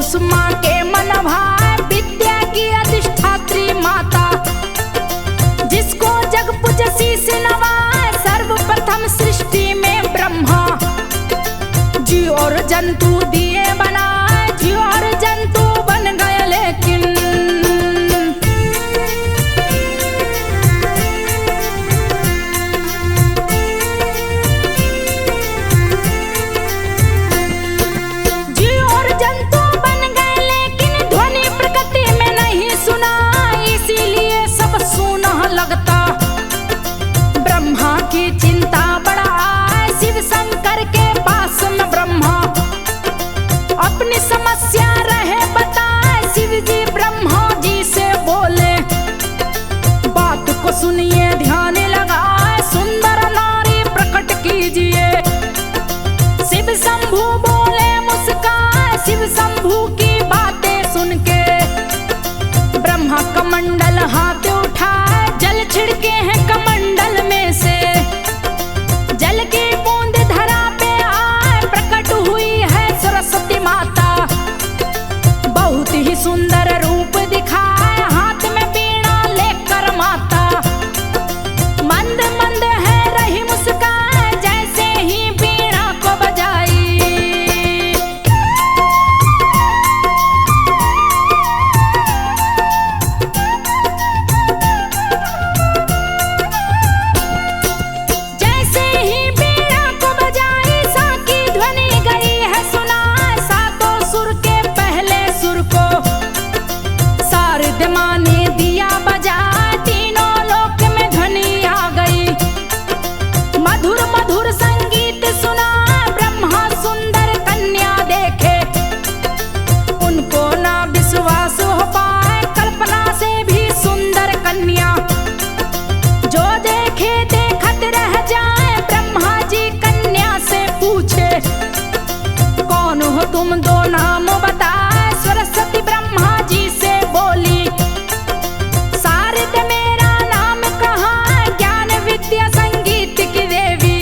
सुषमा के मन भाए, विद्या की अधिष्ठात्री माता, जिसको जग पूज शीस नवाए, सर्वप्रथम सृष्टि में ब्रह्मा। जीव और जंतु दिए बनाए, जीव और जंतु बन गए लेकिन चिंता बढ़ाए, शिव शंकर के पास में ब्रह्मा अपनी समस्या रहे बताए। शिव जी ब्रह्मा जी से बोले, बात को सुनिए ध्यान लगाए, सुंदर नारी प्रकट कीजिए। शिव शंभू बोले मुस्काए, शिव शंभू की बातें सुन के ब्रह्मा कमंडल हाथ उठाए, जल छिड़के हैं कमंडल में से, जल की बूंद धरा पे आए, प्रकट हुई है सरस्वती माता। बहुत ही सुंदर रूप दिखाए, हाथ में वीणा लेकर माता, मंद मंद है रही मुस्काए, जैसे ही वीणा को बजाई। तुम दो नाम बताए, सरस्वती ब्रह्मा जी से बोली, शारद मेरा नाम कहाँ, ज्ञान विद्या संगीत की देवी।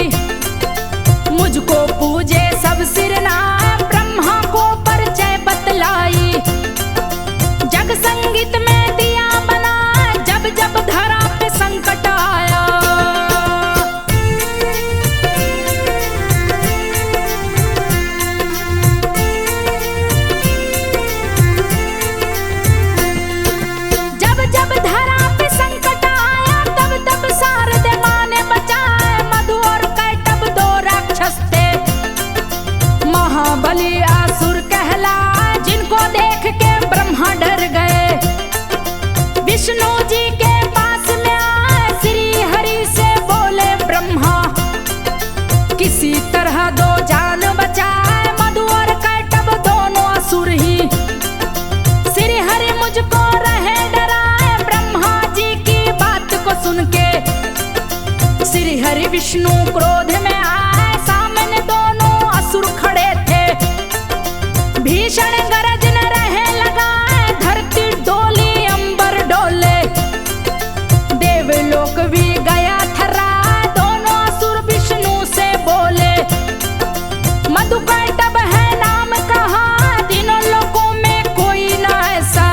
मुझको पूजे सब सिर नाम, ब्रह्मा को परिचय बतलाई। जग संगीत में दिया बना, जब जब धरा पे संकट आया। महाबली असुर कहलाए, जिनको देख के ब्रह्मा डर गए। विष्णु जी के पास में आए, श्री हरि से बोले ब्रह्मा, किसी तरह दो जान बचाए, मधु और कैटभ दोनों असुर ही। श्री हरि मुझको रहे डराए, ब्रह्मा जी की बात को सुन के श्री हरि विष्णु क्रोध में आए, सामने दोनों असुर खड़े थे। भीषण गरजन रहे लगाए, धरती डोली अंबर डोले, देवलोक भी गया थर्रा। दोनों असुर विष्णु से बोले, मधु कैटभ है नाम कहाँ, तीनों लोकों में कोई ना ऐसा।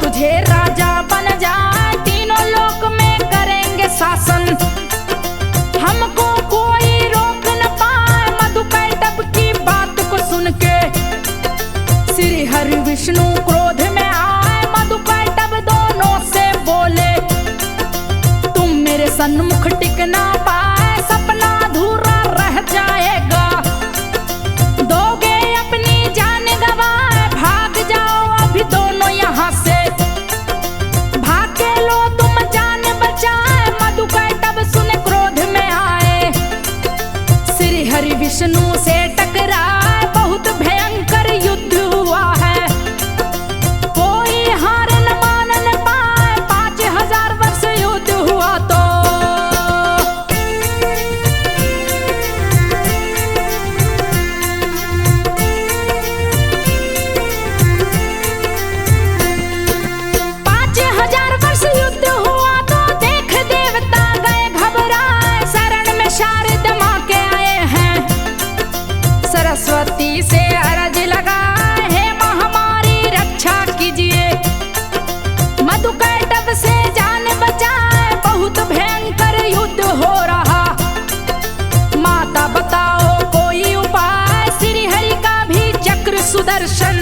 तुझे राजा बन जाए, तीनों लोक में करेंगे शासन, हमको कोई रोक न पाए। मधु कैटभ की बात को सुन के श्री हरि विष्णु क्रोध में आए, मधु कैटभ दोनों से बोले, तुम मेरे सन्मुख टिक ना पाए, सपना अधूरा रह जाएगा। दोगे अपनी जान गवाए, भाग जाओ अभी दोनों यहाँ से। विष्णु से टकराए, बहुत भयंकर युद्ध हुआ है, कोई हार न मान न पाए। 5000 वर्ष युद्ध हुआ तो सुदर्शन।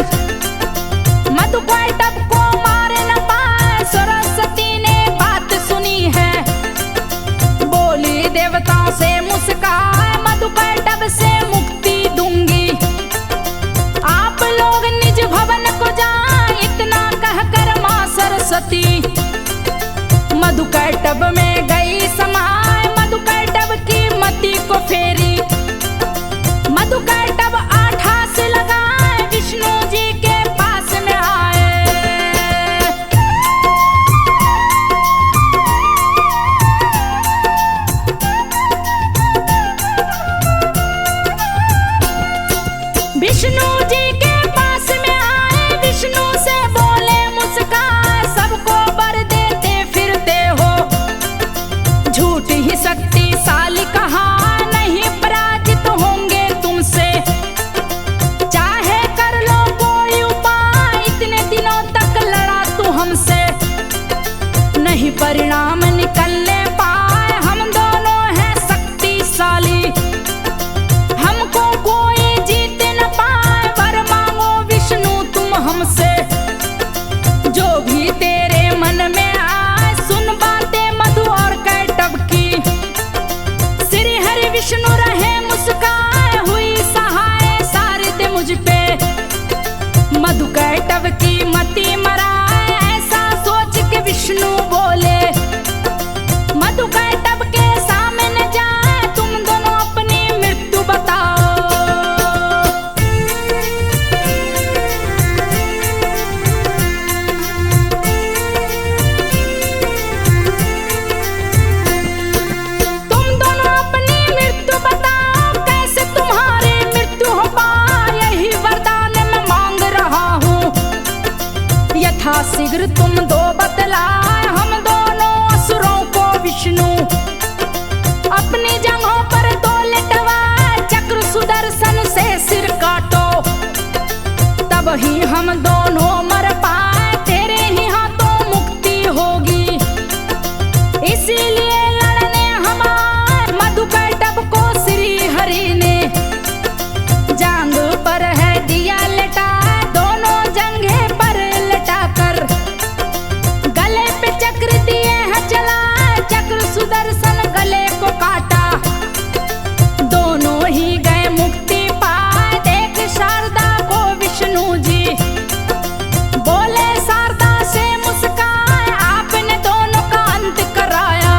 मधुकैटभ को मार न पाए, सरस्वती ने बात सुनी है। बोली देवताओं से मुस्काए, मधुकैटभ से मुक्ति दूंगी। आप लोग निज भवन को जाएं, इतना कहकर मां सरस्वती मधुकैटभ में गई समाए। मधुकैटभ की मति को फेरी, मधुकैटभ आठास लगाए, विष्णु जी के पास में आए। विष्णु जी के पास में आए, विष्णु से बोले मुस्काए, सबको वर देते फिरते हो, झूठ ही शक्तिशाली कहा, नहीं पराजित होंगे तुमसे। चाहे कर लो कोई उपाय, इतने दिनों तक लड़ा तू हमसे, नहीं परिणाम निकलने पाए। हम दोनों हैं शक्तिशाली, हमको कोई जीत न पाए। वर मांगो विष्णु तुम हमसे, जो भी तेरे मन में आए। सुन बातें मधु और कैटभ की, श्री हरि विष्णु रहे मुस्काए, हुई सहाय शारद मुझ पे। मधुकैटभ की मति मराए, ऐसा सोच के विष्णु बोले, मधुकैटभ के सामने जाए, तुम दोनों अपनी मृत्यु बताओ। तुम दोनों अपनी मृत्यु बताओ, कैसे तुम्हारी मृत्यु हो पाए, यही वरदान मैं मांग रहा हूँ। यथाशीघ्र तुम दो बतलाए, हम दोनों असुरों को विष्णु अपनी जगहों पर दो लिटवाए। चक्र सुदर्शन से सिर काटो, तब ही हम दोनों मर पाए, तेरे ही हाथों मुक्ति होगी। इसीलिए लड़ने हम आए, मधुकैटभ को श्री हरि ने जांग पर है दिया लटाए। दोनों जंघे पर लटाकर गले पे चक्र दिए हैं चलाए, चक्र सुदर्शन गले को काटा, दोनों ही गए मुक्ति पाए। देख शारदा को विष्णु जी बोले, शारदा से मुस्काए, आपने दोनों का अंत कराया।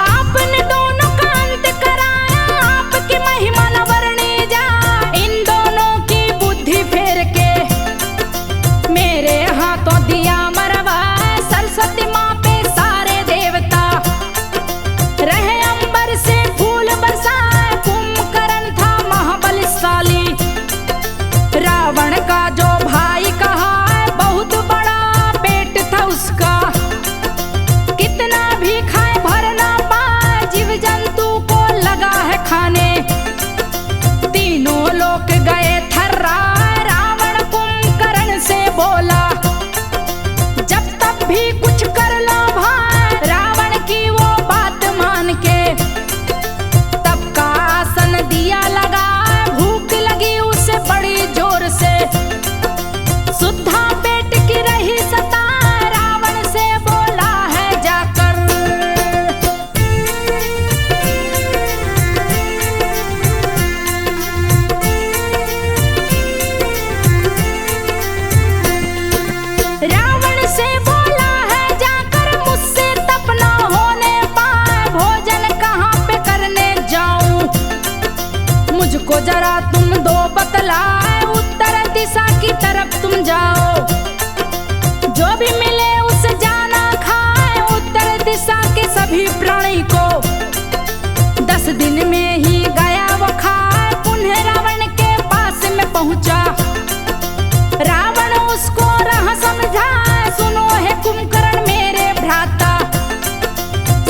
आपने दोनों का अंत कराया, आपकी महिमा न वर्णी जाए। इन दोनों की बुद्धि फेर के मेरे हाथों दिया मरवाए। सरस्वती माँ पे सारे देवता रहे, अंबर से फूल बरसाए। कुंभकर्ण था महाबलशाली, रावण का जो भाई कहा है, बहुत बड़ा पेट था उसका, कितना भी खाए भर ना पाए। जीव जंतु को लगा है खाने, तीनों लोग गए थर्राए। रावण कुंभकर्ण से बोला, जब तब भी कुछ कर लो भाई। रावण की वो बात मान के तब का आसन दिया लगा, भूख लगी उसे बड़ी जोर से, सुद्धा पेट की रही सता। रावण से बोला है जाकर, रावण से बोला है जाकर, मुझसे तप न होने पाए। भोजन कहाँ पे करने जाऊं, मुझको जरा तुम दो बतलाए। उत्तर दिशा की तरफ तुम जाओ, जो भी मिले उसे जाना खाए। उत्तर दिशा के सभी प्राणी को 10 दिन में ही गया वो खाए। पुनः रावण के पास में पहुंचा, रावण उसको राह समझा। सुनो है कुंभकर्ण मेरे भ्राता,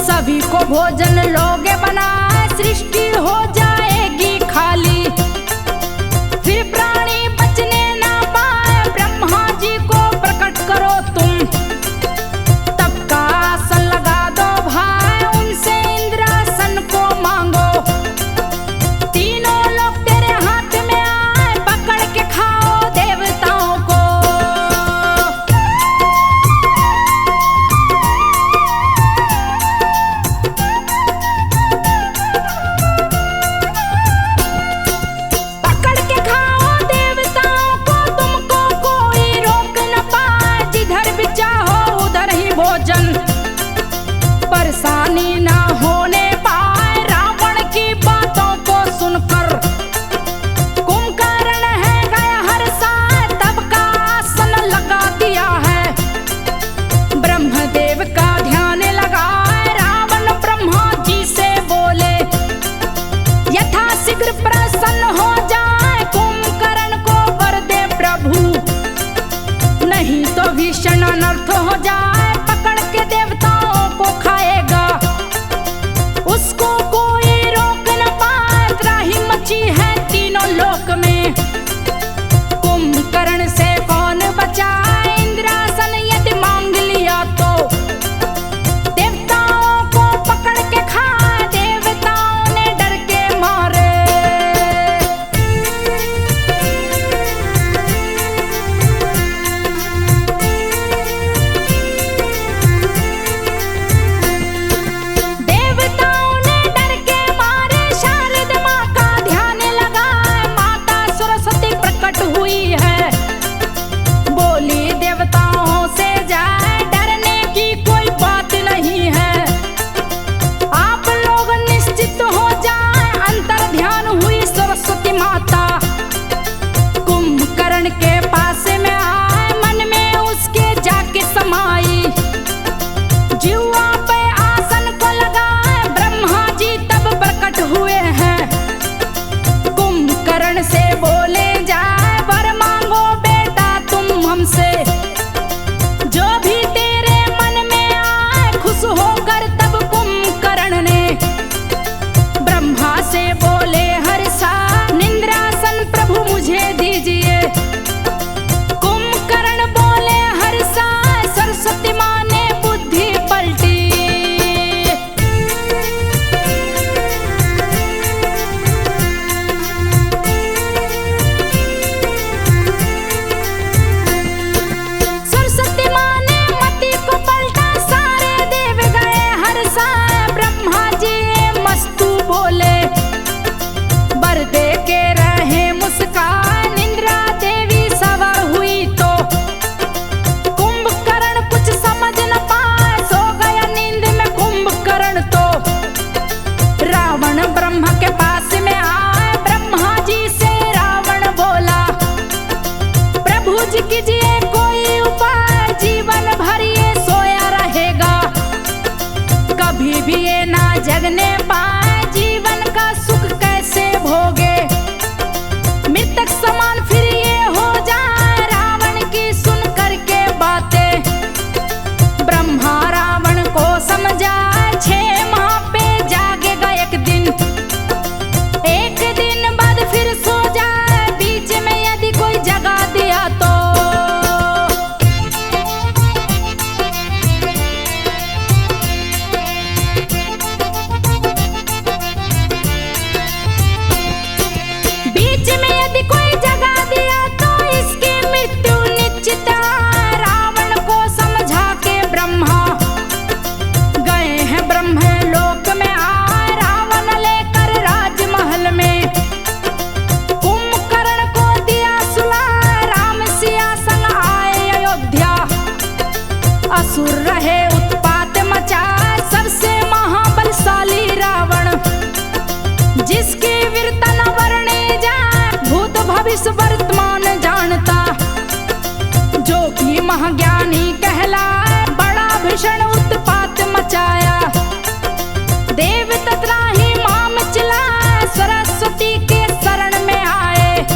सभी को भोजन लोगे बनाए, सृष्टि हो जाएगी खाली, फिर प्राणी बचने ना पाए। ब्रह्मा जी को प्रकट करो तुम, हो जाए पकड़ के देवताओं को खाएगा, उसको कोई रोक न पाए। त्राही मची है तीनों लोक में, कुंभकर्ण से कौन बचाए। इंद्रासन यदि मांग लिया तो देवताओं को पकड़ के खाए, देवताओं ने डर के मारे। देवताओं ने डर के मारे, शारद माँ का ध्यान लगाए। माता सरस्वती प्रकट हुई है, बोली देवताओं से जाए, डरने की कोई बात नहीं है। आप लोग निश्चित हो जाए। अंतर ध्यान हुई सरस्वती माता, कुंभकर्ण के पास में आए, मन में उसके जाके समाई। जीवा पे आसन को लगाए, ब्रह्मा जी तब प्रकट हुए हैं। कुंभकर्ण से बोले जाए, वर मांगो बेटा तुम हमसे, जो भी तेरे मन में आए। खुश होकर तब कुंभकर्ण ने ब्रह्मा से बोले, हर्षा निंद्रासन प्रभु मुझे दीजिए। कुंभकर्ण बोले, हर्षा। सरस्वती माँ ने बुद्धि पलटी, सरस्वती माँ ने मति को पलटा, सारे देव गए हर्षा। ब्रह्मा जी मस्तु बोले, वर दे के रहे मुस्कान। इंद्रा देवी सवार हुई तो कुंभकर्ण कुछ समझ न पाए, सो गया नींद में कुंभकर्ण तो। रावण ब्रह्मा के पास में आए, ब्रह्मा जी से रावण बोला, प्रभु जी कीजिए कोई उपाय, जीवन भर ये सोया रहेगा, कभी भी ये ना जगने पाए। जीवन का सुख कैसे भोगे, मृतक समान फिर ये हो जाए। रावण की सुन करके बातें ब्रह्मा रावण को समझाए। 6 माह पे जागेगा एक दिन बाद फिर सो जाए, बीच में यदि कोई जगा दिया तो। बीच में यदि कोई जगा दिया तो इसकी मृत्यु निश्चित। रावण को समझा के ब्रह्मा गए हैं ब्रह्म लोक में आए, रावण लेकर राजमहल में। कुंभकर्ण को दिया सुला, राम सिया संग आए अयोध्या। असुर रहे उत्पात मचाए, सबसे महाबलशाली रावण, जिसकी वीरता न वर्णी जाए। भूत भविष्य वर्तमान जानता, जो कि महाज्ञानी कहलाए। बड़ा भीषण उत्पात मचाया, देव तत्राही माम चिल्लाए। सरस्वती के शरण में आए,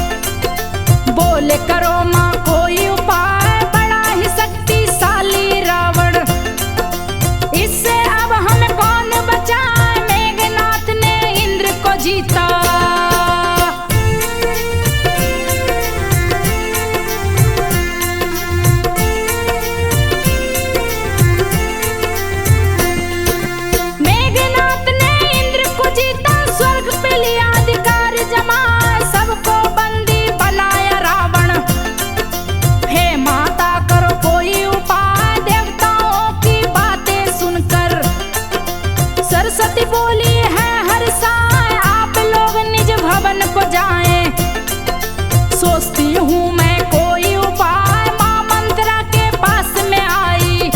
बोले करो माँ कोई उपाय। बड़ा ही शक्तिशाली रावण, इससे अब हमें कौन बचाए। मेघनाथ ने इंद्र को जीता, मेघनाथ ने इंद्र को जीता। स्वर्ग पे लिया अधिकार जमा, सबको बंदी बनाया रावण। हे माता करो कोई उपाय, देवताओं की बातें सुनकर सरस्वती बोली है, हर्षा आप लोग निज भवन को जाएं। सोचती हूँ मैं कोई उपाय, माँ मंत्रा के पास में आई।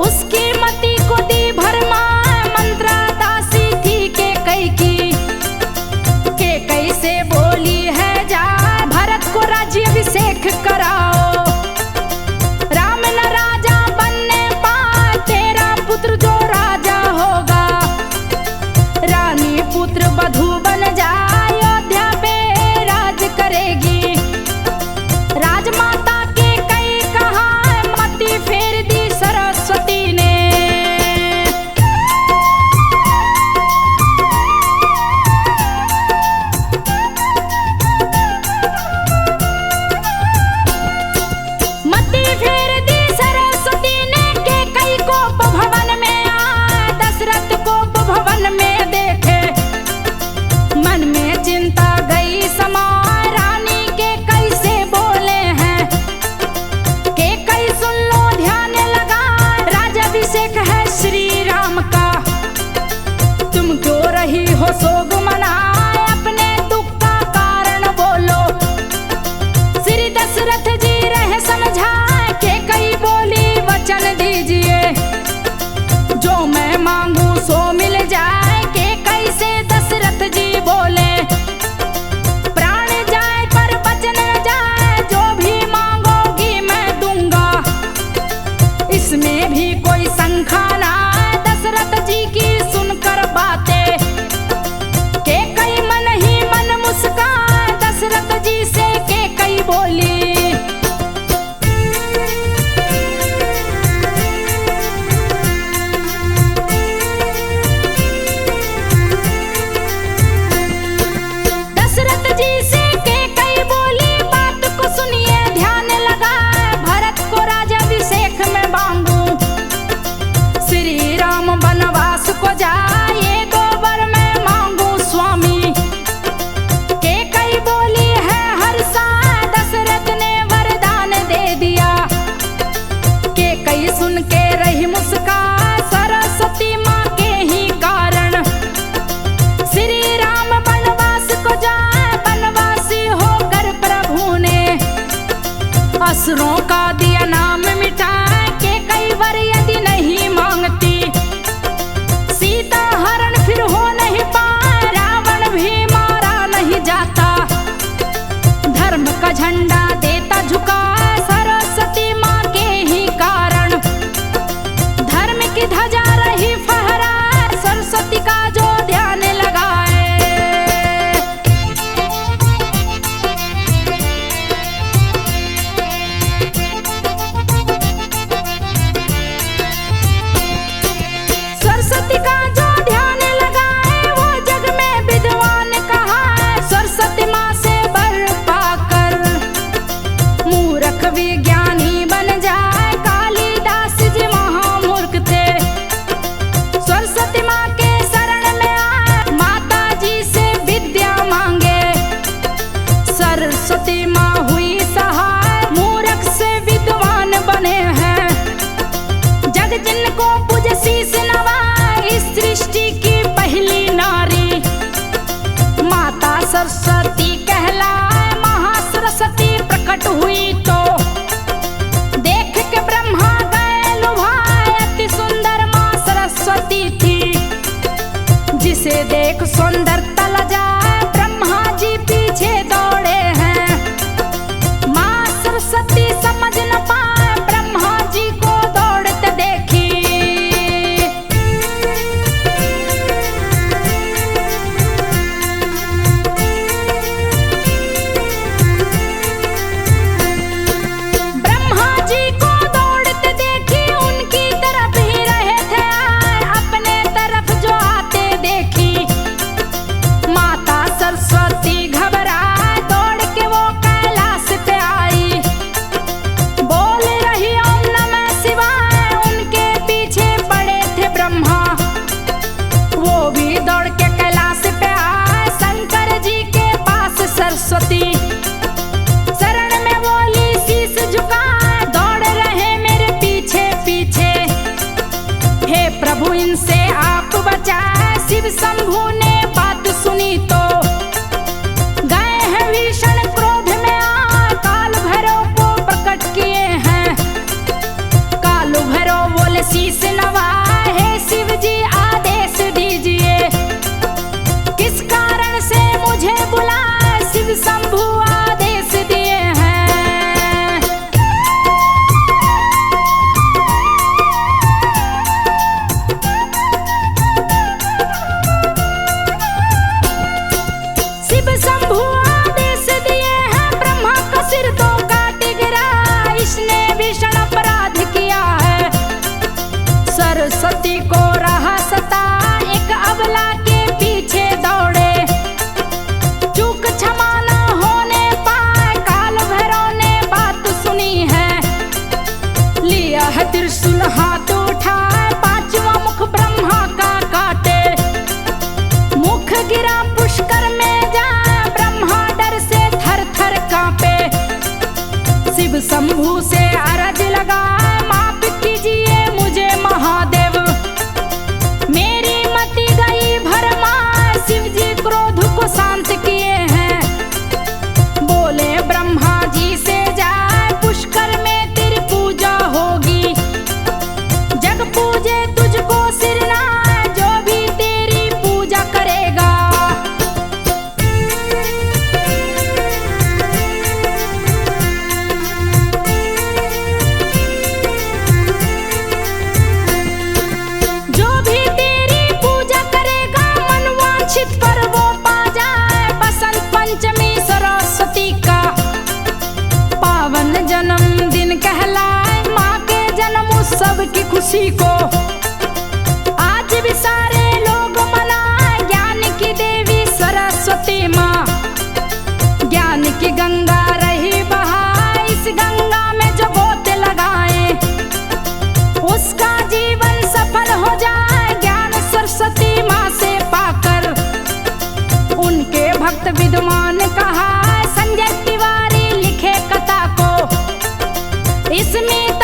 उसकी मति को दी भरमाए, मंत्रा दासी थी के कई की। के कई से बोली है जा, भरत को राज्य अभिषेक कराओ। राम न राजा बनने पाए, तेरा पुत्र जो राजा होगा। रानी पुत्र वधू बन जाए, अयोध्या पे राज करेगी। दशरथ जी रहे समझाए के कई बोली वचन दीजिए, जो मैं मांगू सो मिल जाए। के कई से दशरथ जी बोले, प्राण जाए पर वचन न जाए, जो भी मांगोगी मैं दूंगा, इसमें भी कोई शंका ना। दशरथ जी की सुनकर बातें के कई मन ही मन मुस्कान। दशरथ जी से के कई बोली, दशरथ जी से के कई बोली, बात को सुनिए ध्यान लगाए। भरत को राज्याभिषेक में मांगू, श्री राम वनवास को जाए, दो वर में मांगू स्वामी। के कई बोली है हर्षा, दशरथ ने वरदान दे दिया। के कई सुन के रही मुस्कान, सरस्वती माँ के ही कारण। श्री राम वनवास को जाए, वनवासी होकर प्रभु ने असुरों का दिया नाम मिटाए। के कई वर यदि नहीं मांगती, सीता हरण फिर हो नहीं पाए, रावण भी मारा नहीं जाता, धर्म का झंडा देता झुका। सरस्वती माँ के ही कारण धर्म की ध्वजा रही फहरा, सरस्वती का जो ध्यान लगाए। सरस्वती का जो ध्यान लगाए, वो जग में विद्वान कहा। सरस्वती माँ से वर पाकर मूर्ख विज्ञानी बन जाए। कालिदास जी महामूर्ख थे, सरस्वती माँ के शरण में आए, माता जी से विद्या मांगे। सरस्वती माँ हुई सहाय, मूर्ख से विद्वान बने हैं। जग जिनको पूज शीस नवाए, इस सृष्टि की पहली नारी माता सरस्वती कहलाए। महासरस्वती प्रकट हुई तो देख के ब्रह्मा गए लुभाए। अति सुंदर माँ सरस्वती थी, जिसे देख सुंदरता लजाए। ब्रह्मा जी पीछे दौड़े हैं, माँ सरस्वती समझ न पाए, ब्रह्मा जी को दौड़ते देखी। ब्रह्मा जी को दौड़ते देखी, उनकी तरफ ही रहे थे आए, अपने तरफ जो आते देखी। माता सरस्वती घबराए, दौड़ के वो कैलाश पे आई। बोल रही ओम नमः शिवाय, उनके पीछे पड़े थे ब्रह्मा, वो भी दौड़ के कैलाश पे आए। शंकर जी के पास सरस्वती शरण में बोली, शीश झुका दौड़ रहे मेरे पीछे पीछे। हे प्रभु इनसे आप बचाए। शिव शंभु ने बात सुनी तो गए हैं भीषण क्रोध में आ, काल भैरव को प्रकट किए हैं। कालू भैरव बोले शीश नवाए, हे शिव जी आदेश दीजिए, किस कारण से मुझे बुलाए। शिव शंभु आदेश दिए हैं। शिव शंभु आदेश दिए हैं, ब्रह्मा का सिर तो काट गिरा, इसने भीषण अपराध किया है। सरस्वती को रहा सता, एक अबला के पीछे दौड़े, चूक क्षमा न होने पाए। काल भैरव ने बात सुनी है, लिया है त्रिशूल हाथ उठाए, पांचवा मुख ब्रह्मा का काटे। मुख गिरा पुष्कर में जाए, ब्रह्मा डर से थर थर कांपे। शिव शंभु से अरज लगा, माफ कीजिए मुझे महादेव, मेरी मति गई भरमा। शिव जी क्रोध को शांत किए हैं, बोले ब्रह्मा जी से जा सबकी खुशी को आज भी सारे लोग मनाएं। ज्ञान की देवी सरस्वती माँ, ज्ञान की गंगा रही बहाए, इस गंगा में जो गोते लगाए उसका जीवन सफल हो जाए। ज्ञान सरस्वती माँ से पाकर उनके भक्त विद्वान कहा, संजय तिवारी लिखे कथा को इसमें